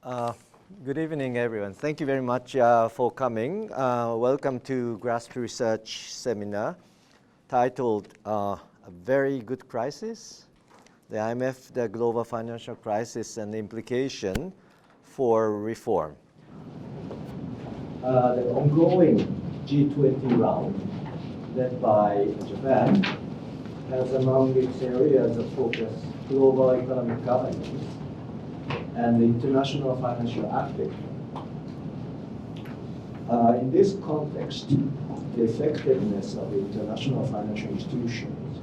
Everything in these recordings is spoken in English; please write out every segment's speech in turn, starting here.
Uh, Good evening, everyone. Thank you very much for coming. Welcome to GraSPP Research Seminar titled A Very Good Crisis, the IMF, the Global Financial Crisis and the Implication for Reform. The ongoing G20 round, led by Japan, has among its areas of focus global economic governance and the international financial activity. In this context, the effectiveness of international financial institutions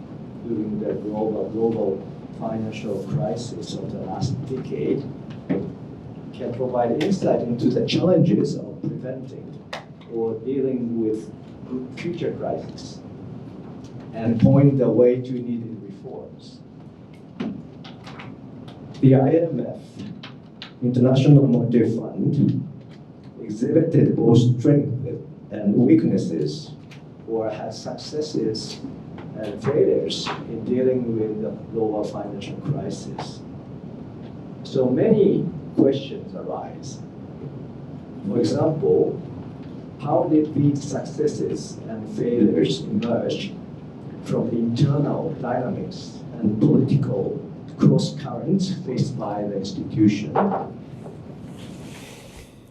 during the global financial crisis of the last decade can provide insight into the challenges of preventing or dealing with future crises and point the way to needed reforms. The IMF, International Monetary Fund, exhibited both strengths and weaknesses, or had successes and failures in dealing with the global financial crisis. So many questions arise. For example, how did these successes and failures emerge from the internal dynamics and political cross-currents faced by the institution?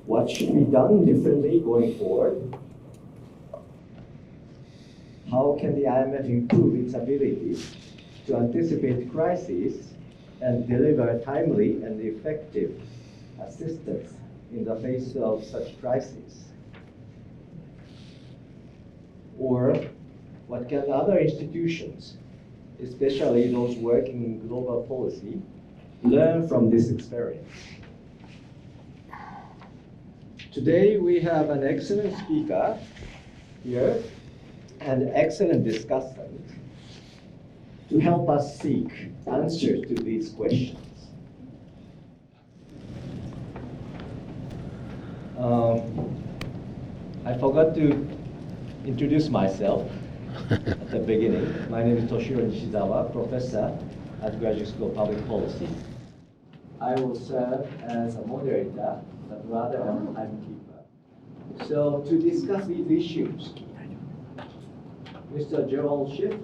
What should be done differently going forward? How can the IMF improve its ability to anticipate crises and deliver timely and effective assistance in the face of such crises? Or what can other institutions, especially those working in global policy, learn from this experience? Today we have an excellent speaker here and an excellent discussant to help us seek answers to these questions. I forgot to introduce myself at the beginning. My name is Toshiro Nishizawa, professor at Graduate School of Public Policy. I will serve as a moderator, but rather a timekeeper. So to discuss these issues, Mr. Jerald Schiff,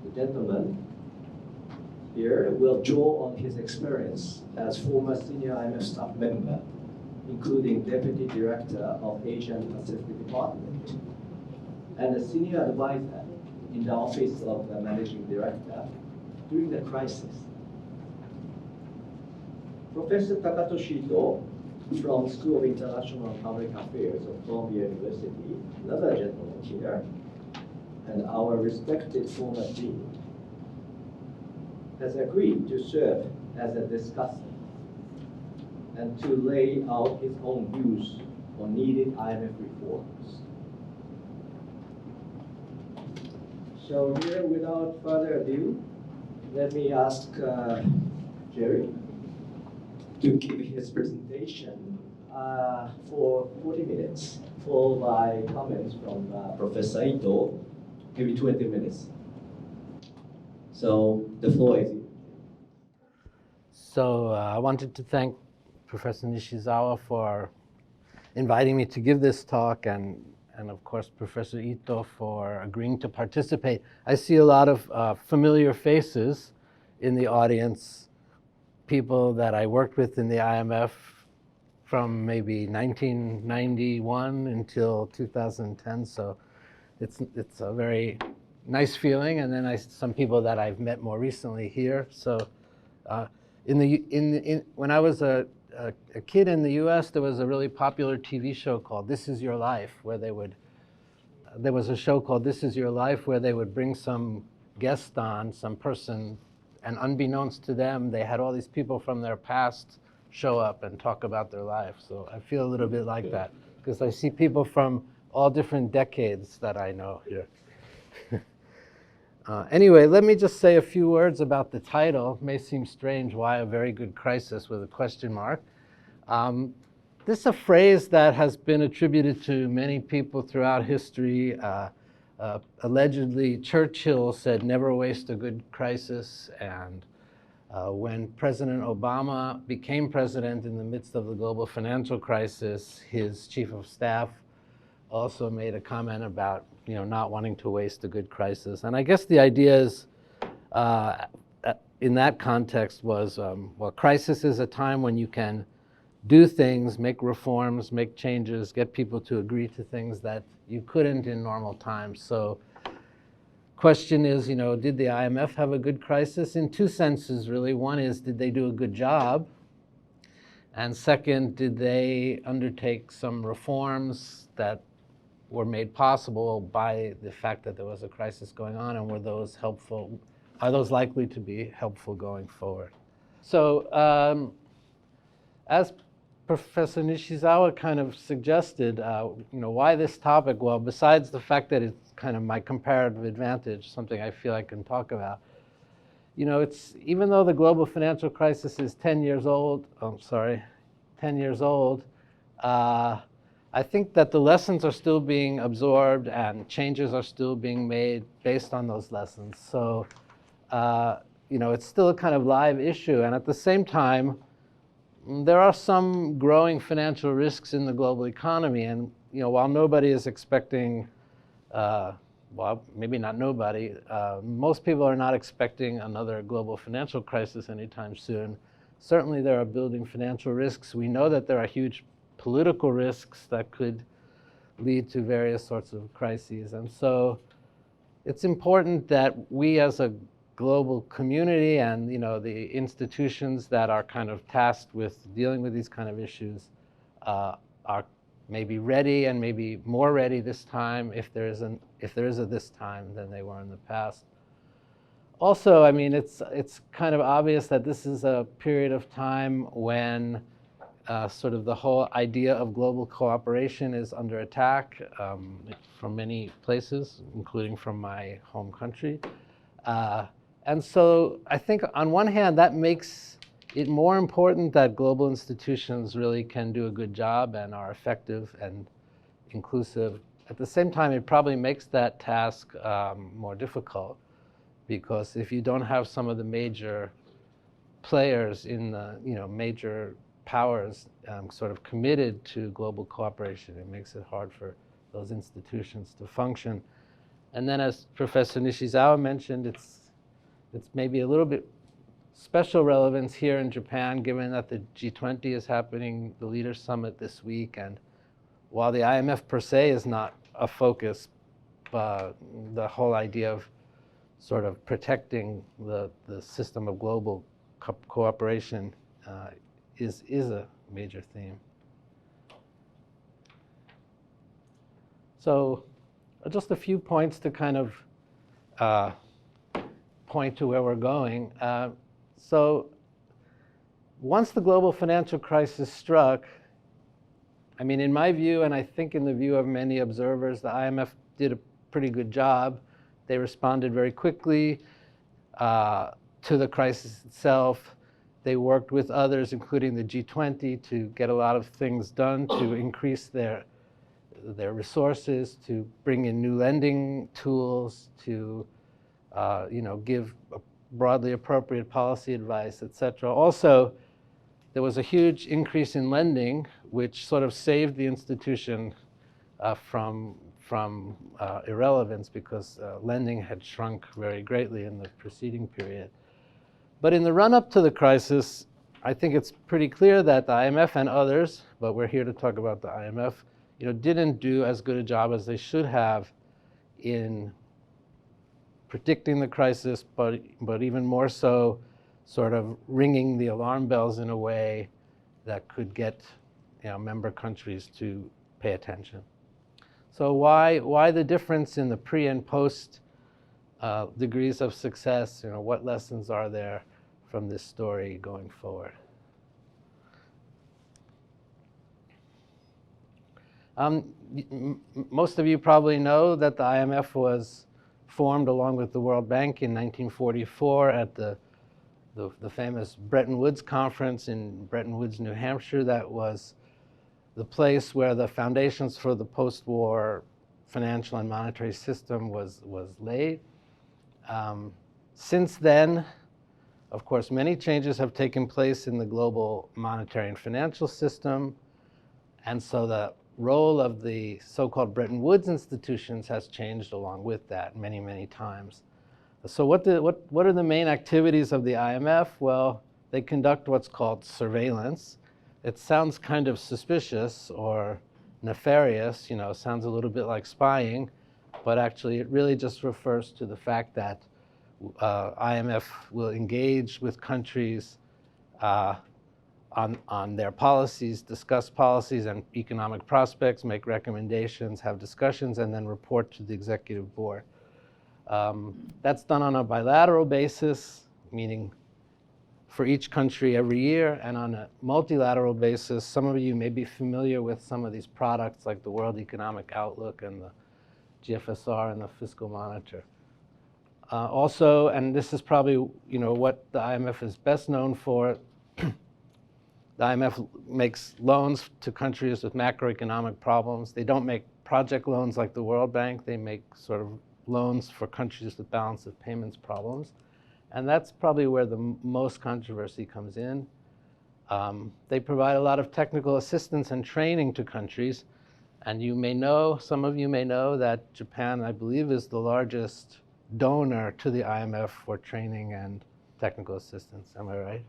the gentleman here, will draw on his experience as former senior IMF staff member, including Deputy Director of Asian Pacific Department, and a senior advisor in the Office of the Managing Director during the crisis. Professor Takatoshi Ito from School of International and Public Affairs of Columbia University, another gentleman here, and our respected former dean, has agreed to serve as a discussant and to lay out his own views on needed IMF reforms. So here, without further ado, let me ask Jerry to give his presentation for 40 minutes, followed by comments from Professor Ito, maybe 20 minutes. So the floor is yours. So I wanted to thank Professor Nishizawa for inviting me to give this talk, and of course Professor Ito for agreeing to participate. I see a lot of familiar faces in the audience, people that I worked with in the IMF from maybe 1991 until 2010. So it's a very nice feeling. And then some people that I've met more recently here. So when I was a kid in the US, there was a really popular TV show called This Is Your Life, where there was a show called This Is Your Life where they would bring some guest on, some person, and unbeknownst to them, they had all these people from their past show up and talk about their life. So I feel a little bit like that, because I see people from all different decades that I know here. Anyway, let me just say a few words about the title. It may seem strange, why a very good crisis with a question mark. This is a phrase that has been attributed to many people throughout history. Allegedly, Churchill said, "Never waste a good crisis," and When President Obama became president in the midst of the global financial crisis, his chief of staff also made a comment about not wanting to waste a good crisis. And I guess the idea is, in that context was, well, crisis is a time when you can do things, make reforms, make changes, get people to agree to things that you couldn't in normal times. So question is, did the IMF have a good crisis? In two senses, really. One is, did they do a good job? And second, did they undertake some reforms that were made possible by the fact that there was a crisis going on, and were those helpful? Are those likely to be helpful going forward? So as Professor Nishizawa kind of suggested, why this topic? Well, besides the fact that it's kind of my comparative advantage, something I feel I can talk about, it's, even though the global financial crisis is 10 years old, I think that the lessons are still being absorbed and changes are still being made based on those lessons. So, it's still a kind of live issue. And at the same time, there are some growing financial risks in the global economy. And, while nobody is expecting, well, maybe not nobody, most people are not expecting another global financial crisis anytime soon. Certainly there are building financial risks. We know that there are huge political risks that could lead to various sorts of crises. And so it's important that we as a global community and the institutions that are kind of tasked with dealing with these kind of issues are maybe ready, and maybe more ready this time, if there is a this time, than they were in the past. Also, I mean, it's kind of obvious that this is a period of time when sort of the whole idea of global cooperation is under attack from many places, including from my home country. And so I think on one hand, that makes it more important that global institutions really can do a good job and are effective and inclusive. At the same time, it probably makes that task more difficult, because if you don't have some of the major players in the major powers sort of committed to global cooperation, it makes it hard for those institutions to function. And then, as Professor Nishizawa mentioned, it's maybe a little bit special relevance here in Japan, given that the G20 is happening, the Leaders Summit this week, and while the IMF per se is not a focus, the whole idea of sort of protecting the system of global cooperation is a major theme. So just a few points to kind of point to where we're going. So once the global financial crisis struck, I mean, in my view, and I think in the view of many observers, the IMF did a pretty good job. They responded very quickly to the crisis itself. They worked with others, including the G20, to get a lot of things done to increase their resources, to bring in new lending tools, to give broadly appropriate policy advice, et cetera. Also, there was a huge increase in lending, which sort of saved the institution from irrelevance, because lending had shrunk very greatly in the preceding period. But in the run-up to the crisis, I think it's pretty clear that the IMF and others, but we're here to talk about the IMF, didn't do as good a job as they should have in predicting the crisis, but even more so, sort of ringing the alarm bells in a way that could get member countries to pay attention. So why the difference in the pre and post degrees of success? What lessons are there from this story going forward? Most of you probably know that the IMF was formed along with the World Bank in 1944 at the famous Bretton Woods conference in Bretton Woods, New Hampshire. That was the place where the foundations for the post-war financial and monetary system was laid. Since then, Of course, many changes have taken place in the global monetary and financial system, and so the role of the so-called Bretton Woods institutions has changed along with that many, many times. So what are the main activities of the IMF? Well, they conduct what's called surveillance. It sounds kind of suspicious or nefarious, sounds a little bit like spying, but actually it really just refers to the fact that IMF will engage with countries on their policies, discuss policies and economic prospects, make recommendations, have discussions, and then report to the executive board. That's done on a bilateral basis, meaning for each country every year, and on a multilateral basis. Some of you may be familiar with some of these products like the World Economic Outlook and the GFSR and the Fiscal Monitor. Also, and this is probably what the IMF is best known for, the IMF makes loans to countries with macroeconomic problems. They don't make project loans like the World Bank. They make sort of loans for countries with balance of payments problems. And that's probably where the most controversy comes in. They provide a lot of technical assistance and training to countries. And some of you may know that Japan, I believe, is the largest donor to the IMF for training and technical assistance. Am I right?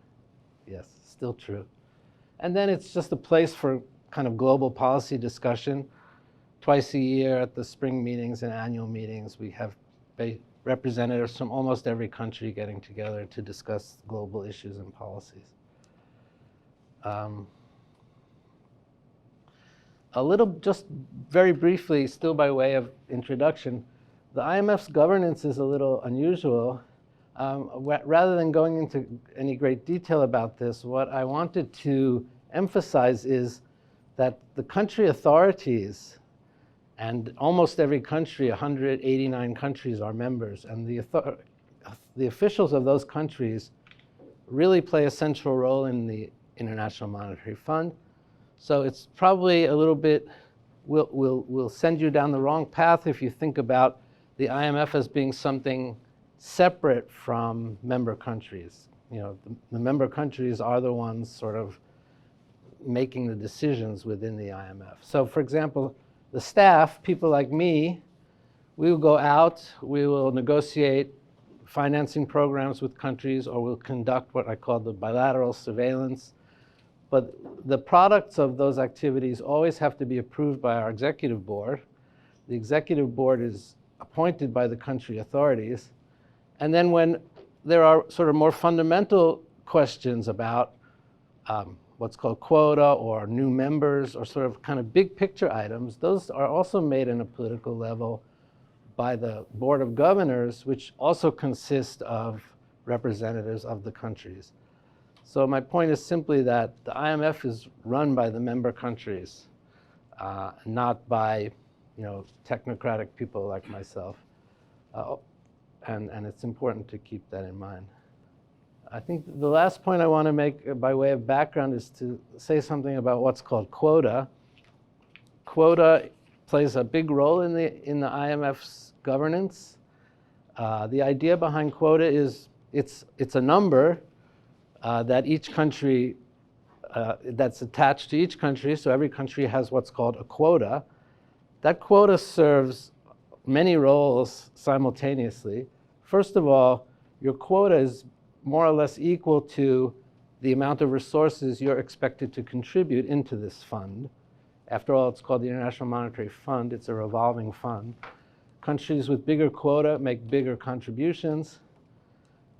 Yes, still true. And then it's just a place for kind of global policy discussion. Twice a year at the spring meetings and annual meetings, we have representatives from almost every country getting together to discuss global issues and policies. Just very briefly, still by way of introduction, the IMF's governance is a little unusual. Rather than going into any great detail about this, what I wanted to emphasize is that the country authorities, and almost every country, 189 countries are members, and the officials of those countries really play a central role in the International Monetary Fund. So it's probably a little bit, will send you down the wrong path if you think about the IMF as being something separate from member countries. The member countries are the ones sort of making the decisions within the IMF. So for example, the staff, people like me, we will go out, we will negotiate financing programs with countries, or we'll conduct what I call the bilateral surveillance. But the products of those activities always have to be approved by our executive board. The executive board is appointed by the country authorities. And then when there are sort of more fundamental questions about what's called quota or new members or sort of kind of big picture items, those are also made in a political level by the Board of Governors, which also consist of representatives of the countries. So my point is simply that the IMF is run by the member countries, not by technocratic people like myself. And it's important to keep that in mind. I think the last point I want to make by way of background is to say something about what's called quota. Quota plays a big role in the IMF's governance. The idea behind quota is it's a number that each country, that's attached to each country, so every country has what's called a quota. That quota serves many roles simultaneously. First of all, your quota is more or less equal to the amount of resources you're expected to contribute into this fund. After all, it's called the International Monetary Fund. It's a revolving fund. Countries with bigger quota make bigger contributions.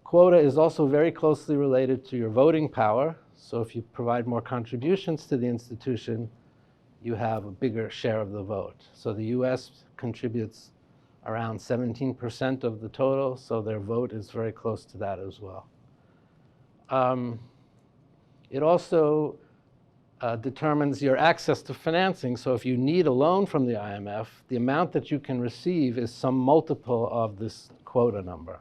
Quota is also very closely related to your voting power. So if you provide more contributions to the institution, you have a bigger share of the vote. So the US contributes around 17% of the total, so their vote is very close to that as well. It also determines your access to financing. So if you need a loan from the IMF, the amount that you can receive is some multiple of this quota number.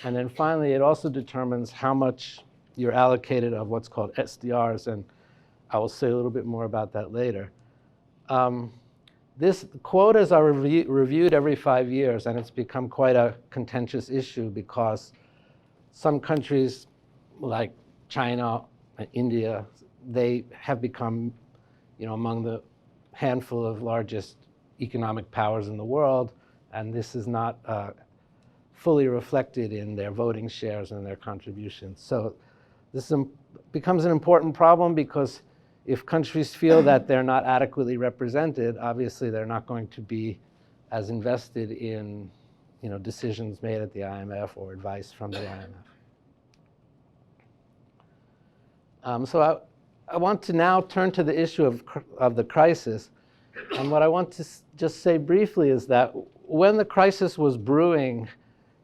And then finally, it also determines how much you're allocated of what's called SDRs, and I will say a little bit more about that later. These quotas are reviewed every 5 years, and it's become quite a contentious issue because some countries like China and India, they have become, among the handful of largest economic powers in the world, and this is not fully reflected in their voting shares and their contributions. So this becomes an important problem because if countries feel that they're not adequately represented, obviously they're not going to be as invested in decisions made at the IMF or advice from the IMF. So I want to now turn to the issue of the crisis. And what I want to just say briefly is that when the crisis was brewing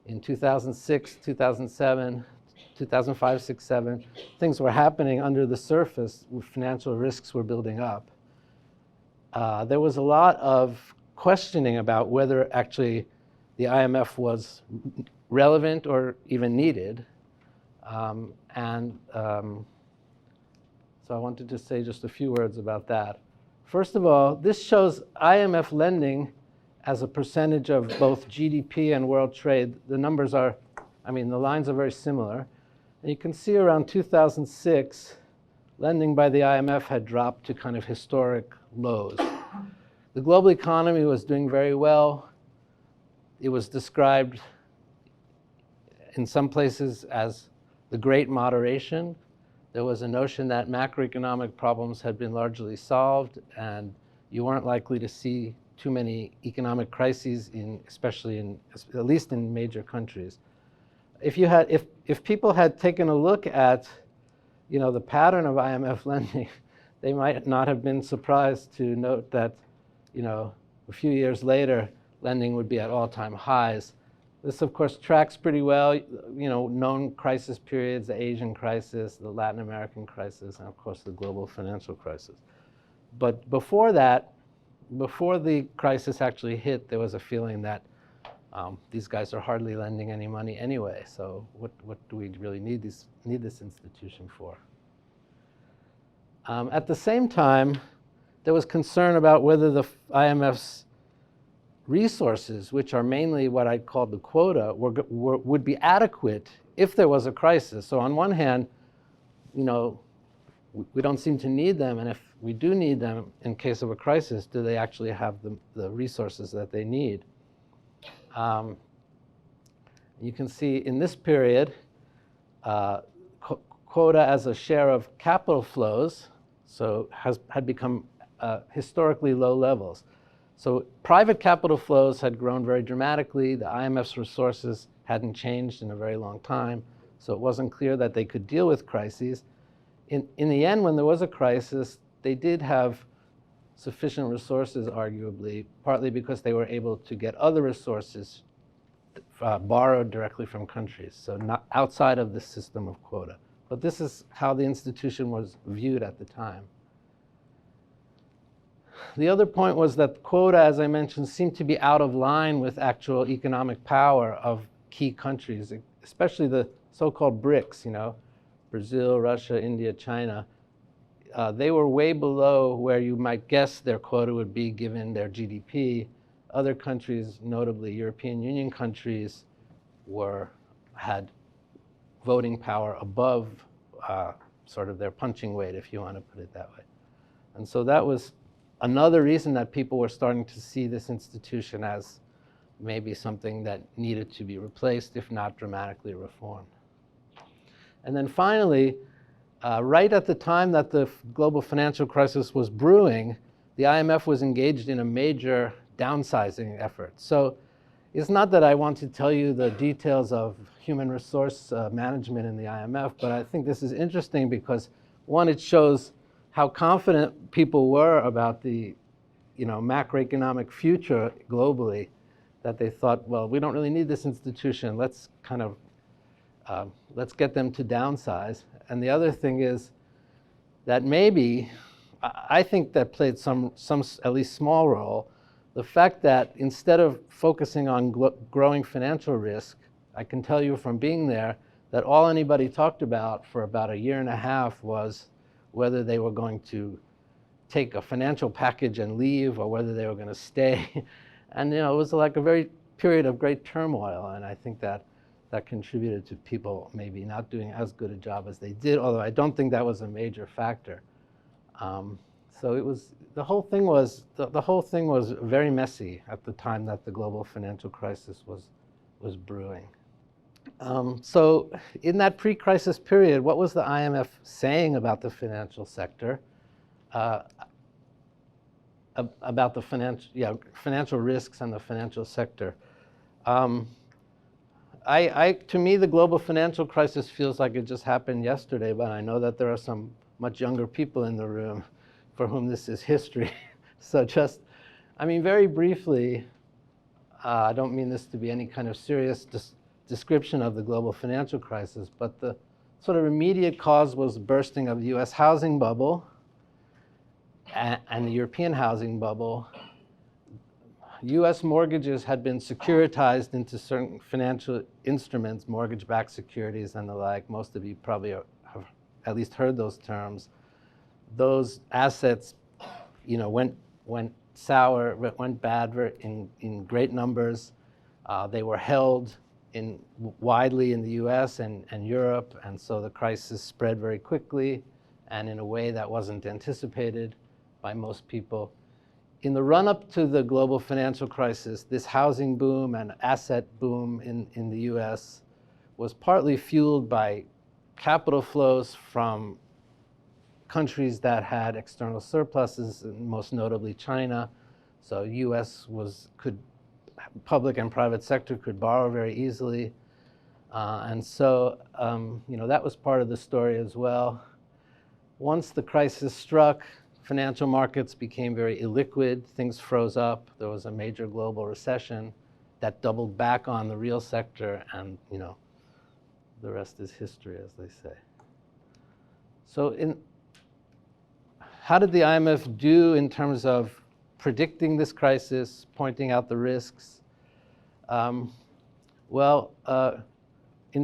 in 2006, 2007, 2005, 6, 7, things were happening under the surface, financial risks were building up. There was a lot of questioning about whether actually the IMF was relevant or even needed. So I wanted to say just a few words about that. First of all, this shows IMF lending as a percentage of both GDP and world trade. The numbers are, the lines are very similar. And you can see around 2006, lending by the IMF had dropped to kind of historic lows. The global economy was doing very well. It was described in some places as the Great Moderation. There was a notion that macroeconomic problems had been largely solved, and you weren't likely to see too many economic crises, at least in major countries. If people had taken a look at, the pattern of IMF lending, they might not have been surprised to note that, a few years later, lending would be at all-time highs. This, of course, tracks pretty well, known crisis periods, the Asian crisis, the Latin American crisis, and of course, the global financial crisis. But before that, before the crisis actually hit, there was a feeling that these guys are hardly lending any money anyway, so what do we really need this institution for? At the same time, there was concern about whether the IMF's resources, which are mainly what I called the quota, would be adequate if there was a crisis. So on one hand, we don't seem to need them, and if we do need them in case of a crisis, do they actually have the resources that they need? You can see in this period, quota as a share of capital flows had become historically low levels. So private capital flows had grown very dramatically. The IMF's resources hadn't changed in a very long time, so it wasn't clear that they could deal with crises. In the end, when there was a crisis, they did have sufficient resources, arguably, partly because they were able to get other resources borrowed directly from countries, so not outside of the system of quota. But this is how the institution was viewed at the time. The other point was that quota, as I mentioned, seemed to be out of line with actual economic power of key countries, especially the so-called BRICS, Brazil, Russia, India, China. They were way below where you might guess their quota would be given their GDP. Other countries, notably European Union countries, had voting power above sort of their punching weight, if you want to put it that way. And so that was another reason that people were starting to see this institution as maybe something that needed to be replaced, if not dramatically reformed. And then finally, right at the time that the global financial crisis was brewing, the IMF was engaged in a major downsizing effort. So it's not that I want to tell you the details of human resource management in the IMF, but I think this is interesting because, one, it shows how confident people were about the macroeconomic future globally, that they thought, well, we don't really need this institution. Let's kind of let's get them to downsize. And the other thing is that maybe, I think that played some at least small role, the fact that instead of focusing on growing financial risk, I can tell you from being there that all anybody talked about for about a year and a half was whether they were going to take a financial package and leave or whether they were going to stay. And it was like a very period of great turmoil. And I think that that contributed to people maybe not doing as good a job as they did, although I don't think that was a major factor. So it was, the whole thing was very messy at the time that the global financial crisis was brewing. So in that pre-crisis period, what was the IMF saying about the financial sector, about the financial risks and the financial sector? To me, the global financial crisis feels like it just happened yesterday, but I know that there are some much younger people in the room for whom this is history. So just, I mean, very briefly, I don't mean this to be any kind of serious description of the global financial crisis, but the sort of immediate cause was the bursting of the US housing bubble and the European housing bubble. US mortgages had been securitized into certain financial instruments, mortgage-backed securities and the like. Most of you probably have at least heard those terms. Those assets, you know, went sour, went bad in great numbers. They were held widely in the US and Europe, and so the crisis spread very quickly and in a way that wasn't anticipated by most people. In the run-up to the global financial crisis, this housing boom and asset boom in the US was partly fueled by capital flows from countries that had external surpluses, and most notably China. So US public and private sector could borrow very easily. And so, you know, that was part of the story as well. Once the crisis struck, financial markets became very illiquid, things froze up, there was a major global recession that doubled back on the real sector, and, you know, the rest is history, as they say. So how did the IMF do in terms of predicting this crisis, pointing out the risks? In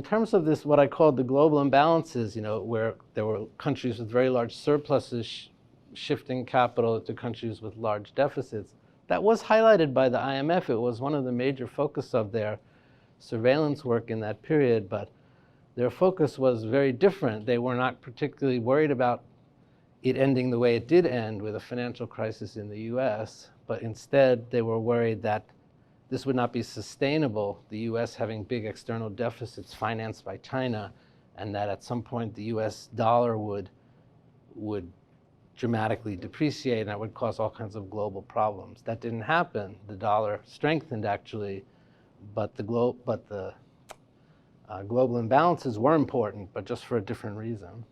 terms of this, what I called the global imbalances, you know, where there were countries with very large surpluses shifting capital to countries with large deficits, that was highlighted by the IMF. It was one of the major focus of their surveillance work in that period, but their focus was very different. They were not particularly worried about it ending the way it did end with a financial crisis in the US, but instead they were worried that this would not be sustainable, the US having big external deficits financed by China, and that at some point the US dollar would dramatically depreciate, and that would cause all kinds of global problems. That didn't happen. The dollar strengthened actually, but the global imbalances were important, but just for a different reason.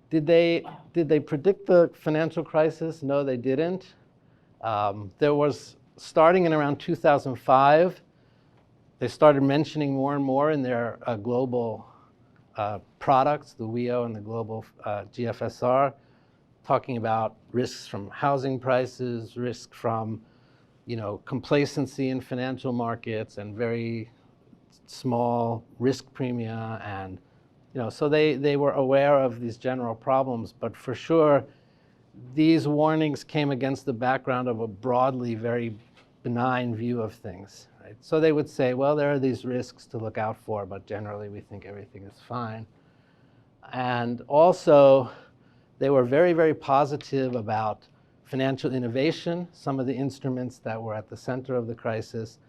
Did they predict the financial crisis? No, they didn't. There was, starting in around 2005, they started mentioning more and more in their global products, the WEO and the global GFSR, talking about risks from housing prices, risk from, you know, complacency in financial markets and very small risk premia, and, you know, so they were aware of these general problems, but for sure these warnings came against the background of a broadly very benign view of things, right? So they would say, well, there are these risks to look out for, but generally we think everything is fine. And also, they were very, very positive about financial innovation, some of the instruments that were at the center of the crisis,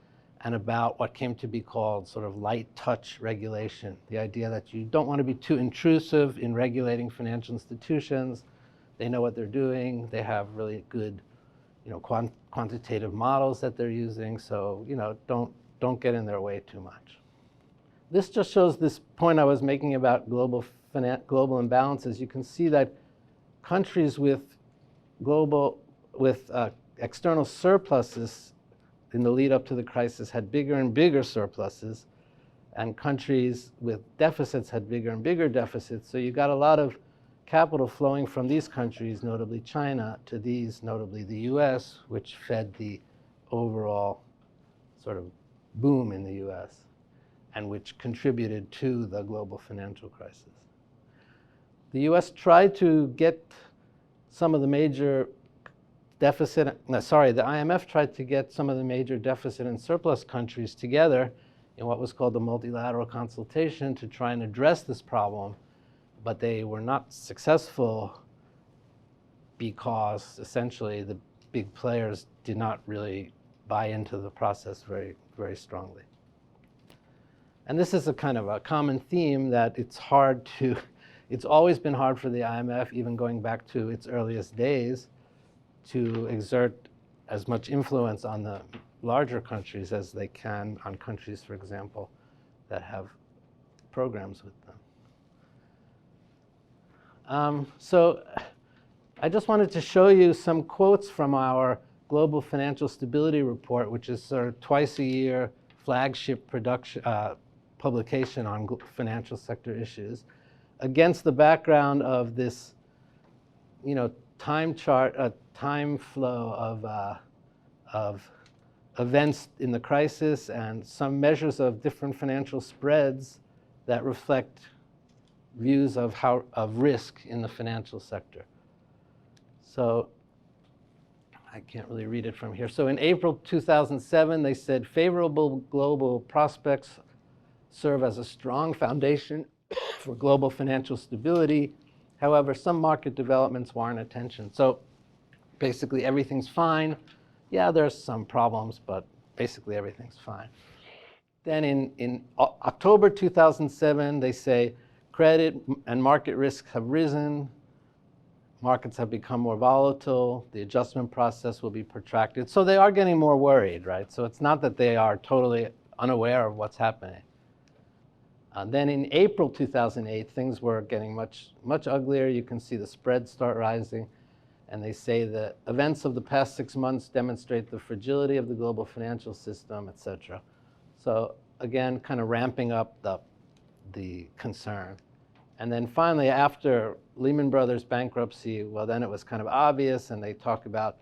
and about what came to be called sort of light touch regulation, the idea that you don't want to be too intrusive in regulating financial institutions. They know what they're doing. They have really good, you know, quantitative models that they're using. So, you know, don't get in their way too much. This just shows this point I was making about global imbalances. You can see that countries with external surpluses in the lead up to the crisis had bigger and bigger surpluses, and countries with deficits had bigger and bigger deficits. So you got a lot of capital flowing from these countries, notably China, to these, notably the US, which fed the overall sort of boom in the US, and which contributed to the global financial crisis. The US tried to get some of the major the IMF tried to get some of the major deficit and surplus countries together in what was called the multilateral consultation to try and address this problem, but they were not successful because essentially the big players did not really buy into the process very, very strongly. And this is a kind of a common theme that it's always been hard for the IMF, even going back to its earliest days, to exert as much influence on the larger countries as they can on countries, for example, that have programs with them. So I just wanted to show you some quotes from our Global Financial Stability Report, which is sort of twice a year flagship publication on financial sector issues, against the background of this, time chart, time flow of events in the crisis and some measures of different financial spreads that reflect views of risk in the financial sector. So I can't really read it from here. So in April 2007, they said favorable global prospects serve as a strong foundation for global financial stability. However, some market developments warrant attention. So basically everything's fine. Yeah, there's some problems, but basically everything's fine. Then in October 2007, they say credit and market risks have risen. Markets have become more volatile. The adjustment process will be protracted. So they are getting more worried, right? So it's not that they are totally unaware of what's happening. Then in April 2008, things were getting much, much uglier. You can see the spreads start rising. And they say the events of the past 6 months demonstrate the fragility of the global financial system, et cetera. So again, kind of ramping up the concern. And then finally, after Lehman Brothers bankruptcy, well, then it was kind of obvious, and they talk about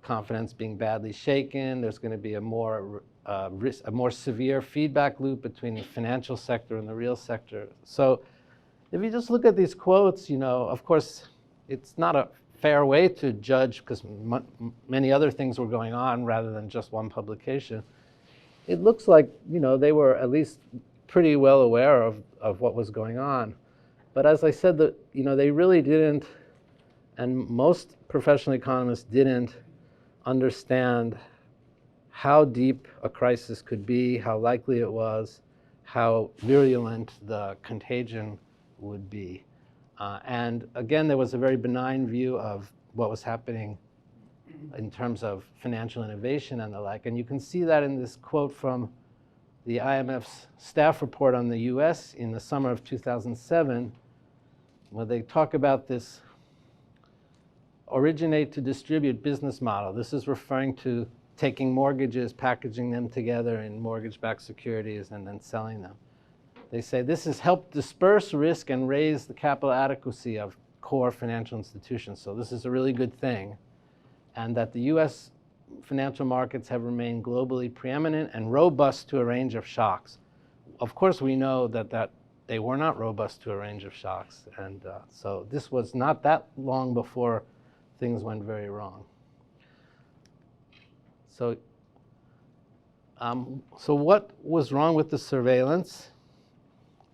confidence being badly shaken. There's going to be a more severe feedback loop between the financial sector and the real sector. So if you just look at these quotes, of course, it's not a fair way to judge because many other things were going on rather than just one publication. It looks like, they were at least pretty well aware of what was going on. But as I said, they really didn't, and most professional economists didn't understand how deep a crisis could be, how likely it was, how virulent the contagion would be. And again, there was a very benign view of what was happening in terms of financial innovation and the like. And you can see that in this quote from the IMF's staff report on the US in the summer of 2007, where they talk about this originate to distribute business model. This is referring to taking mortgages, packaging them together in mortgage-backed securities, and then selling them. They say this has helped disperse risk and raise the capital adequacy of core financial institutions. So this is a really good thing. And that the US financial markets have remained globally preeminent and robust to a range of shocks. Of course, we know that they were not robust to a range of shocks. And so this was not that long before things went very wrong. So what was wrong with the surveillance?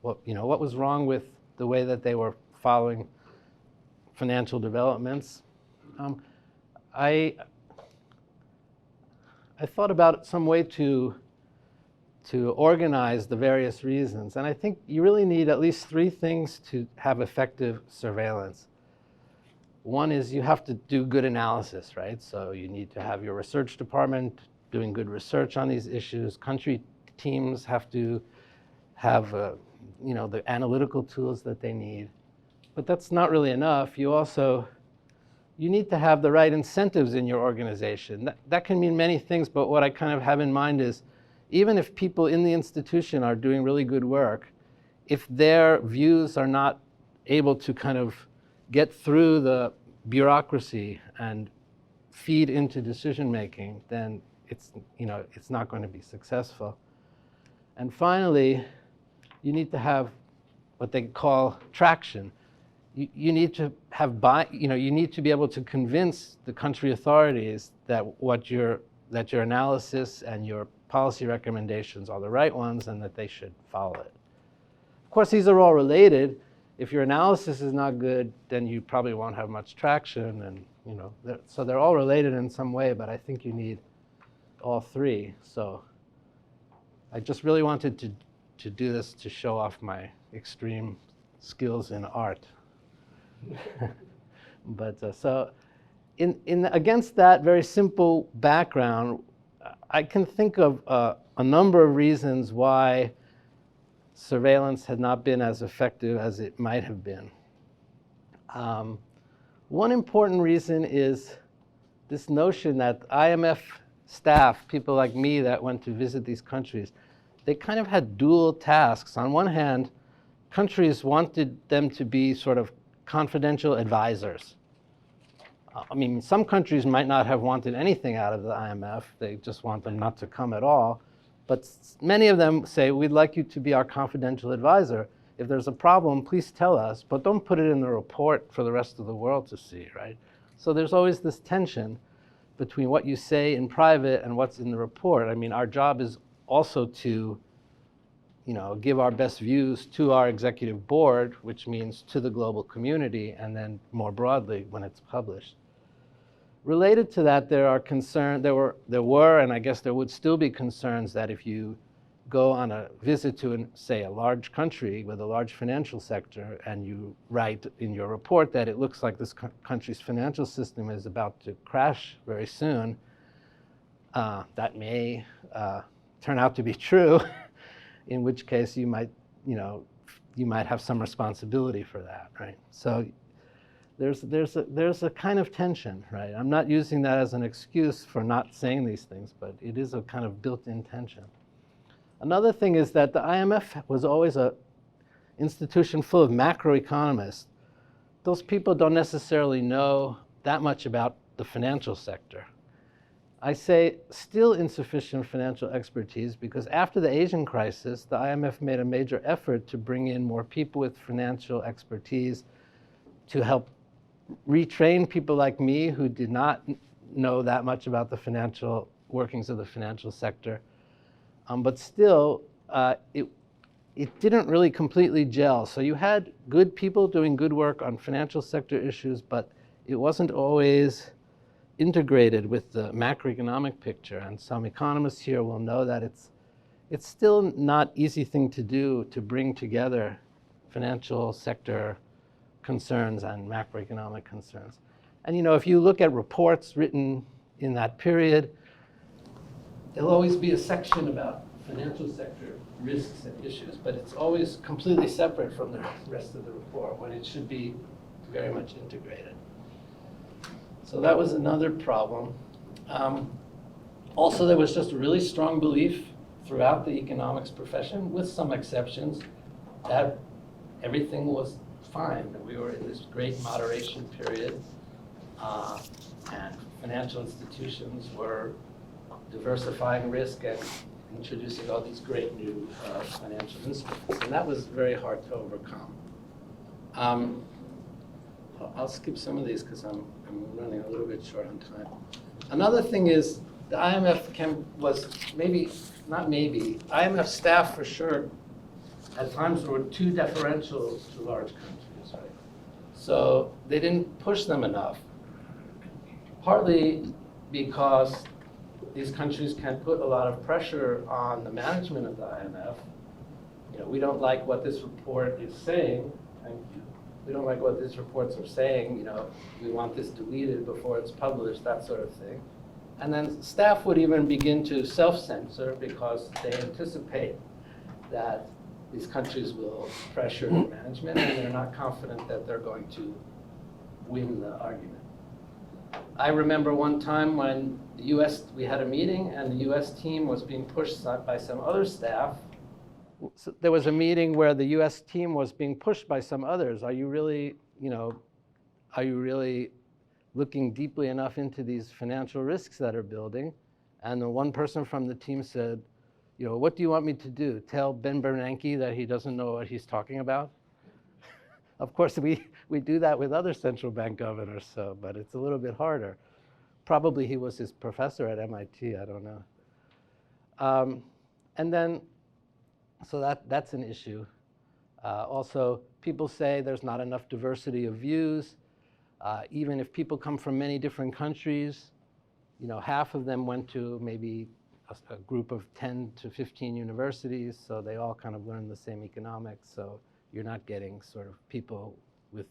What was wrong with the way that they were following financial developments? I thought about some way to organize the various reasons. And I think you really need at least 3 things to have effective surveillance. One is you have to do good analysis, right? So you need to have your research department doing good research on these issues. Country teams have to have the analytical tools that they need. But that's not really enough. You need to have the right incentives in your organization. That can mean many things, but what I kind of have in mind is even if people in the institution are doing really good work, if their views are not able to kind of get through the bureaucracy and feed into decision making, then it's not going to be successful. And finally, you need to have what they call traction. You need to have you need to be able to convince the country authorities that your analysis and your policy recommendations are the right ones and that they should follow it. Of course, these are all related. If your analysis is not good, then you probably won't have much traction, and so they're all related in some way, but I think you need all three. So I just really wanted to do this to show off my extreme skills in art. But so against that very simple background, I can think of a number of reasons why surveillance had not been as effective as it might have been. One important reason is this notion that IMF staff, people like me that went to visit these countries, they kind of had dual tasks. On one hand, countries wanted them to be sort of confidential advisors. I mean, some countries might not have wanted anything out of the IMF. They just want them not to come at all. But many of them say, we'd like you to be our confidential advisor. If there's a problem, please tell us, but don't put it in the report for the rest of the world to see, right? So there's always this tension between what you say in private and what's in the report. I mean, our job is also to give our best views to our executive board, which means to the global community, and then more broadly when it's published. Related to that, there were, and I guess there would still be concerns that if you go on a visit to, say, a large country with a large financial sector, and you write in your report that it looks like this country's financial system is about to crash very soon, that may turn out to be true, in which case you might have some responsibility for that, right? So there's a kind of tension, right? I'm not using that as an excuse for not saying these things, but it is a kind of built-in tension. Another thing is that the IMF was always an institution full of macroeconomists. Those people don't necessarily know that much about the financial sector. I say still insufficient financial expertise because after the Asian crisis, the IMF made a major effort to bring in more people with financial expertise to help retrain people like me who did not know that much about the financial workings of the financial sector. But still, it didn't really completely gel. So you had good people doing good work on financial sector issues, but it wasn't always integrated with the macroeconomic picture. And some economists here will know that it's still not easy thing to do to bring together financial sector concerns and macroeconomic concerns. And if you look at reports written in that period, there'll always be a section about financial sector risks and issues, but it's always completely separate from the rest of the report when it should be very much integrated. So that was another problem. Also, there was just a really strong belief throughout the economics profession, with some exceptions, that everything was fine, that we were in this great moderation period, and financial institutions were diversifying risk and introducing all these great new financial instruments, and that was very hard to overcome. I'll skip some of these because I'm running a little bit short on time. Another thing is the IMF IMF staff for sure at times were too deferential to large countries, right? So they didn't push them enough, partly because these countries can put a lot of pressure on the management of the IMF. We don't like what this report is saying. We don't like what these reports are saying. We want this deleted before it's published, that sort of thing. And then staff would even begin to self-censor because they anticipate that these countries will pressure the management and they're not confident that they're going to win the argument. I remember one time when we had a meeting and the US team was being pushed by some other staff. So there was a meeting where the US team was being pushed by some others. Are you really looking deeply enough into these financial risks that are building? And the one person from the team said, what do you want me to do? Tell Ben Bernanke that he doesn't know what he's talking about? Of course, we do that with other central bank governors, but it's a little bit harder. Probably he was his professor at MIT, I don't know. And then, so that's an issue. Also, people say there's not enough diversity of views. Even if people come from many different countries, half of them went to maybe a group of 10 to 15 universities, so they all kind of learned the same economics, so you're not getting sort of people with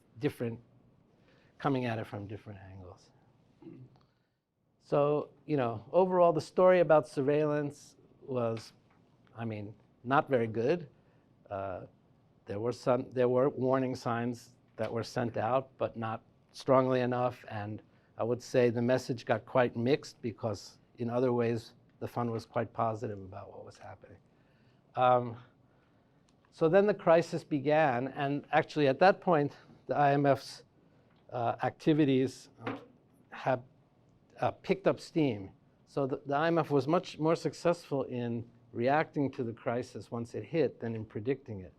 coming at it from different angles. So, overall, the story about surveillance was, not very good. There were warning signs that were sent out, but not strongly enough, and I would say the message got quite mixed because in other ways the fund was quite positive about what was happening. So then the crisis began, and actually at that point the IMF's activities have picked up steam. So the IMF was much more successful in reacting to the crisis once it hit than in predicting it.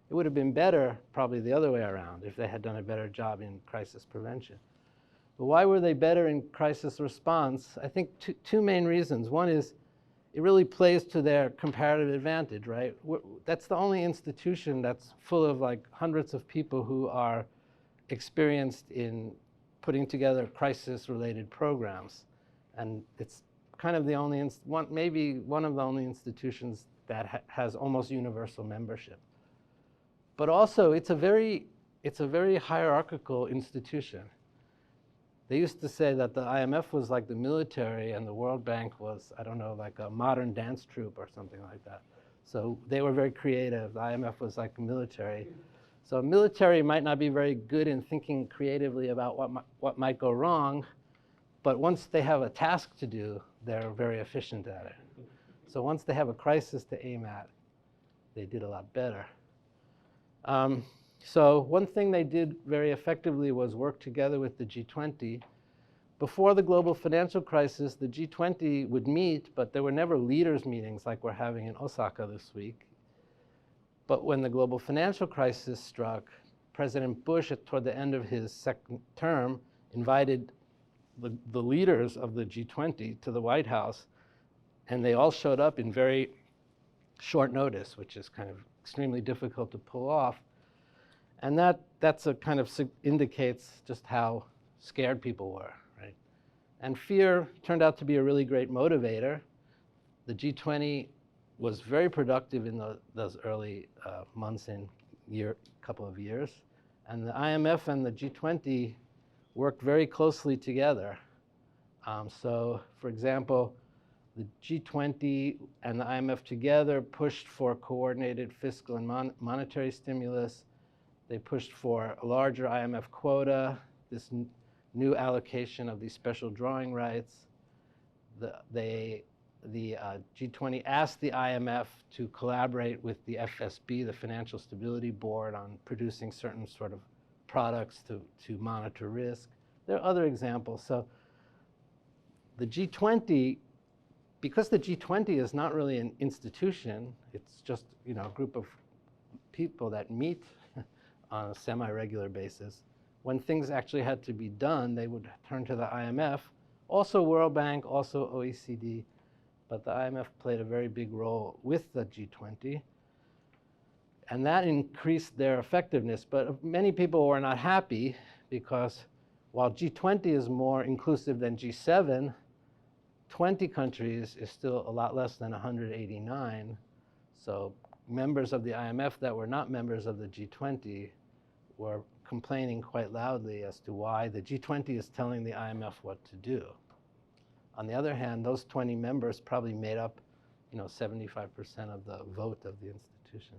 It would have been better, probably the other way around, if they had done a better job in crisis prevention. But why were they better in crisis response? I think two main reasons. One is it really plays to their comparative advantage, right? That's the only institution that's full of like hundreds of people who are experienced in putting together crisis-related programs. And it's kind of the only, maybe one of the only institutions that has almost universal membership. But also, it's a very hierarchical institution. They used to say that the IMF was like the military and the World Bank was, I don't know, like a modern dance troupe or something like that. So they were very creative. The IMF was like the military. So military might not be very good in thinking creatively about what might go wrong, but once they have a task to do, they're very efficient at it. So once they have a crisis to aim at, they did a lot better. So one thing they did very effectively was work together with the G20. Before the global financial crisis, the G20 would meet, but there were never leaders meetings like we're having in Osaka this week. But when the global financial crisis struck, President Bush, toward the end of his second term, invited the leaders of the G20 to the White House, and they all showed up in very short notice, which is kind of extremely difficult to pull off. And that's a kind of indicates just how scared people were, right? And fear turned out to be a really great motivator. The G20 was very productive in those early months and couple of years. And the IMF and the G20 worked very closely together. So, for example, the G20 and the IMF together pushed for coordinated fiscal and monetary stimulus. They pushed for a larger IMF quota, this new allocation of these special drawing rights. The G20 asked the IMF to collaborate with the FSB, the Financial Stability Board, on producing certain sort of products to monitor risk. There are other examples. So the G20, because the G20 is not really an institution, it's just a group of people that meet on a semi-regular basis. When things actually had to be done, they would turn to the IMF, also World Bank, also OECD, but the IMF played a very big role with the G20. And that increased their effectiveness, but many people were not happy because while G20 is more inclusive than G7, 20 countries is still a lot less than 189. So members of the IMF that were not members of the G20 were complaining quite loudly as to why the G20 is telling the IMF what to do. On the other hand, those 20 members probably made up 75% of the vote of the institution.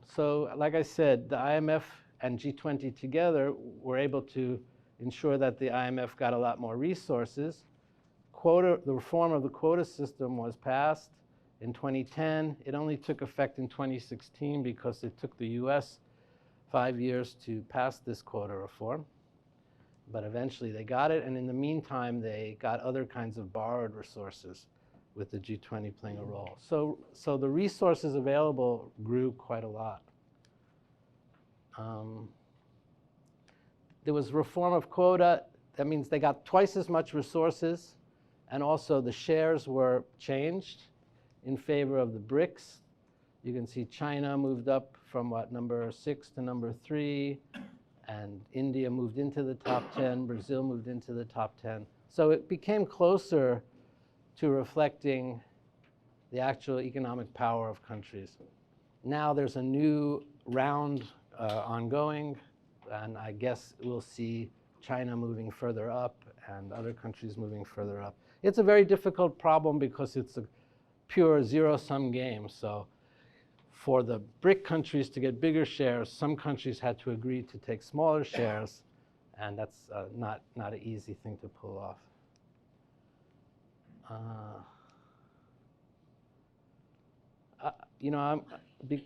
So like I said, the IMF and G20 together were able to ensure that the IMF got a lot more resources. The reform of the quota system was passed in 2010. It only took effect in 2016 because it took the US 5 years to pass this quota reform. But eventually they got it, and in the meantime, they got other kinds of borrowed resources with the G20 playing a role. So the resources available grew quite a lot. There was reform of quota. That means they got twice as much resources, And also the shares were changed in favor of the BRICS. You can see China moved up from number 6 to number 3, and India moved into the top 10, Brazil moved into the top 10. So it became closer to reflecting the actual economic power of countries. Now there's a new round ongoing, and I guess we'll see China moving further up and other countries moving further up. It's a very difficult problem because it's a pure zero-sum game. So for the BRIC countries to get bigger shares, some countries had to agree to take smaller shares, and that's not an easy thing to pull off.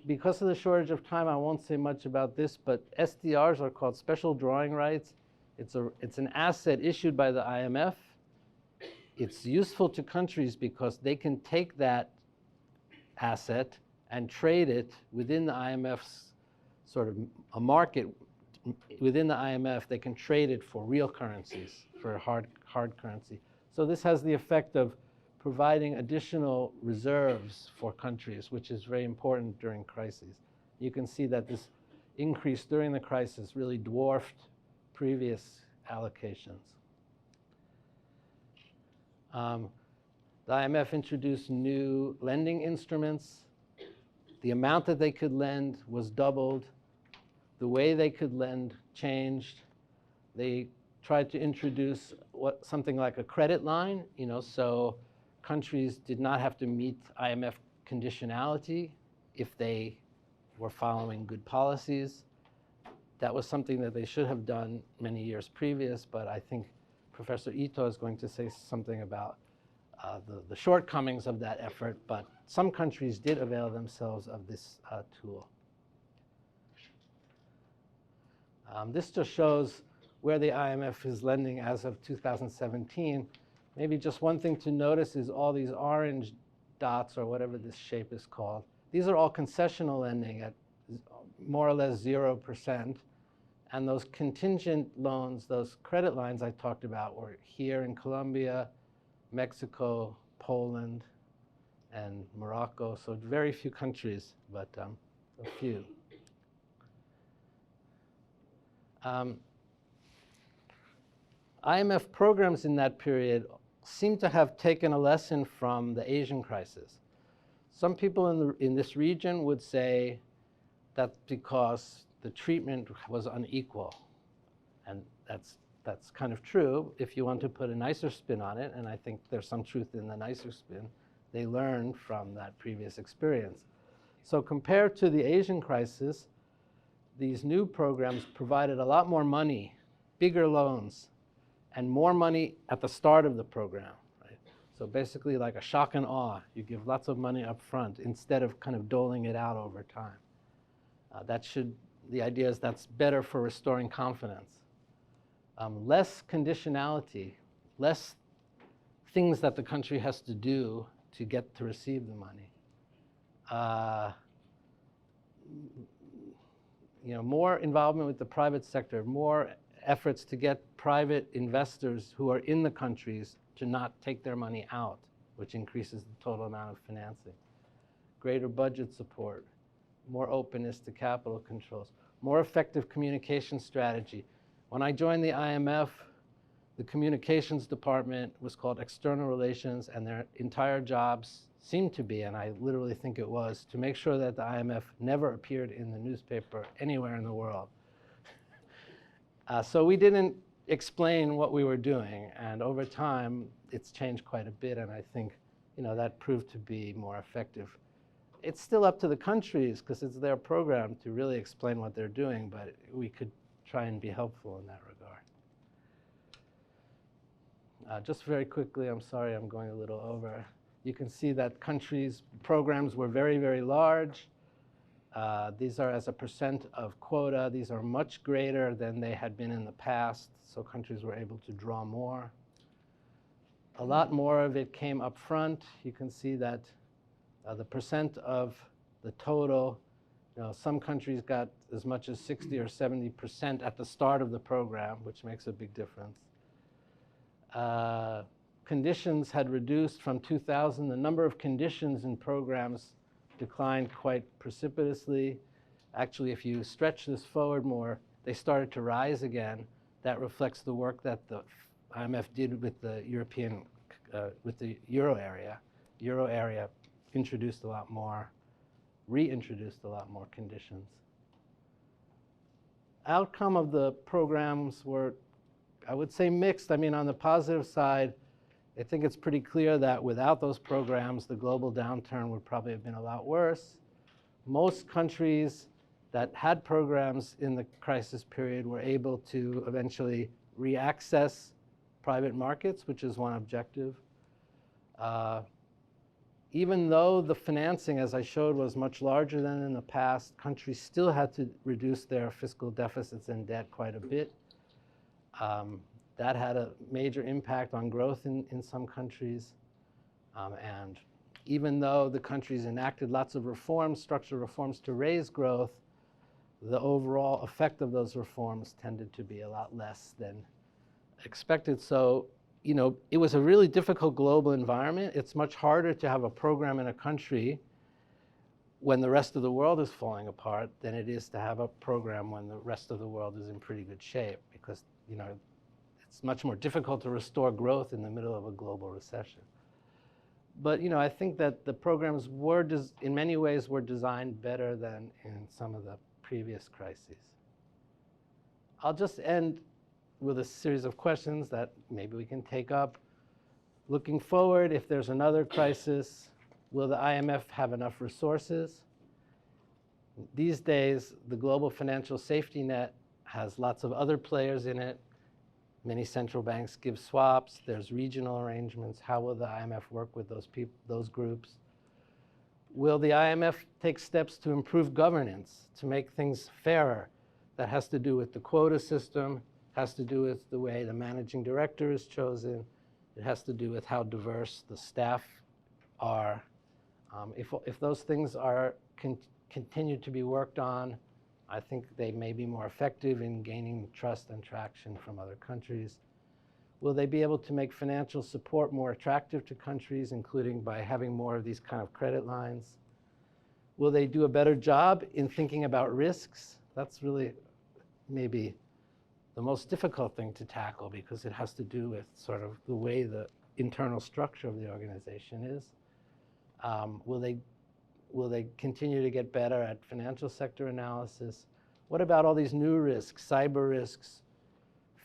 Because of the shortage of time, I won't say much about this, but SDRs are called special drawing rights. It's an asset issued by the IMF. It's useful to countries because they can take that asset and trade it within the IMF's sort of a market. Within the IMF, they can trade it for real currencies, for hard currency. So this has the effect of providing additional reserves for countries, which is very important during crises. You can see that this increase during the crisis really dwarfed previous allocations. The IMF introduced new lending instruments. The amount that they could lend was doubled. The way they could lend changed. They tried to introduce something like a credit line, so countries did not have to meet IMF conditionality if they were following good policies. That was something that they should have done many years previous, but I think Professor Ito is going to say something about the shortcomings of that effort, but some countries did avail themselves of this tool. This just shows where the IMF is lending as of 2017. Maybe just one thing to notice is all these orange dots, or whatever this shape is called. These are all concessional lending at more or less 0%. And those contingent loans, those credit lines I talked about, were here in Colombia, Mexico, Poland, and Morocco. So very few countries, but a few. IMF programs in that period seem to have taken a lesson from the Asian crisis. Some people in this region would say that's because the treatment was unequal. And that's kind of true if you want to put a nicer spin on it, and I think there's some truth in the nicer spin. They learned from that previous experience. So compared to the Asian crisis, these new programs provided a lot more money, bigger loans, and more money at the start of the program. Right? So basically like a shock and awe. You give lots of money up front instead of kind of doling it out over time. The idea is that's better for restoring confidence. Less conditionality, less things that the country has to do to get to receive the money. More involvement with the private sector, more efforts to get private investors who are in the countries to not take their money out, which increases the total amount of financing. Greater budget support, more openness to capital controls, more effective communication strategy. When I joined the IMF, the communications department was called External Relations, and their entire jobs seemed to be, and I literally think it was, to make sure that the IMF never appeared in the newspaper anywhere in the world. So we didn't explain what we were doing, and over time, it's changed quite a bit, and I think that proved to be more effective. It's still up to the countries, because it's their program, to really explain what they're doing, but we could try and be helpful in that regard. Just very quickly, I'm sorry I'm going a little over. You can see that countries' programs were very, very large. These are as a percent of quota. These are much greater than they had been in the past, so countries were able to draw more. A lot more of it came up front. You can see that the percent of the total, some countries got as much as 60 or 70% at the start of the program, which makes a big difference. conditions had reduced from 2000. The number of conditions in programs declined quite precipitously. Actually, if you stretch this forward more, they started to rise again. That reflects the work that the IMF did with the with the euro area. Euro area introduced a lot more, reintroduced a lot more conditions. Outcome of the programs were, I would say, mixed. I mean, on the positive side, I think it's pretty clear that without those programs, the global downturn would probably have been a lot worse. Most countries that had programs in the crisis period were able to eventually reaccess private markets, which is one objective. Even though the financing, as I showed, was much larger than in the past, countries still had to reduce their fiscal deficits and debt quite a bit. That had a major impact on growth in some countries. And even though the countries enacted lots of reforms, structural reforms to raise growth, the overall effect of those reforms tended to be a lot less than expected. So, you know, it was a really difficult global environment. It's much harder to have a program in a country when the rest of the world is falling apart than it is to have a program when the rest of the world is in pretty good shape, because, you know, it's much more difficult to restore growth in the middle of a global recession. But, you know, I think that the programs were, in many ways, were designed better than in some of the previous crises. I'll just end with a series of questions that maybe we can take up. Looking forward, if there's another crisis, will the IMF have enough resources? These days, the global financial safety net has lots of other players in it. Many central banks give swaps. There's regional arrangements. How will the IMF work with those groups? Will the IMF take steps to improve governance, to make things fairer? That has to do with the quota system, has to do with the way the managing director is chosen. It has to do with how diverse the staff are. If those things are continue to be worked on, I think they may be more effective in gaining trust and traction from other countries. Will they be able to make financial support more attractive to countries, including by having more of these kind of credit lines? Will they do a better job in thinking about risks? That's really maybe the most difficult thing to tackle, because it has to do with sort of the way the internal structure of the organization is. Will they continue to get better at financial sector analysis? What about all these new risks, cyber risks,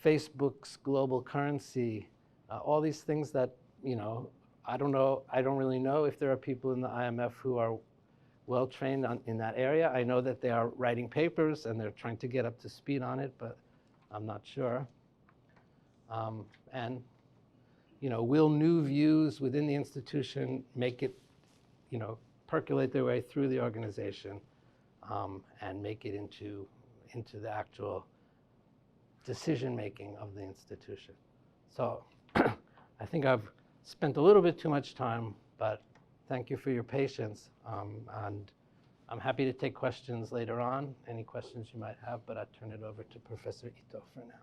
Facebook's global currency, all these things that, you know, I don't really know if there are people in the IMF who are well trained in that area. I know that they are writing papers and they're trying to get up to speed on it, but I'm not sure. And, you know, will new views within the institution make it, you know, percolate their way through the organization and make it into the actual decision-making of the institution. So I think I've spent a little bit too much time, but thank you for your patience. And I'm happy to take questions later on, any questions you might have, but I'll turn it over to Professor Ito for now.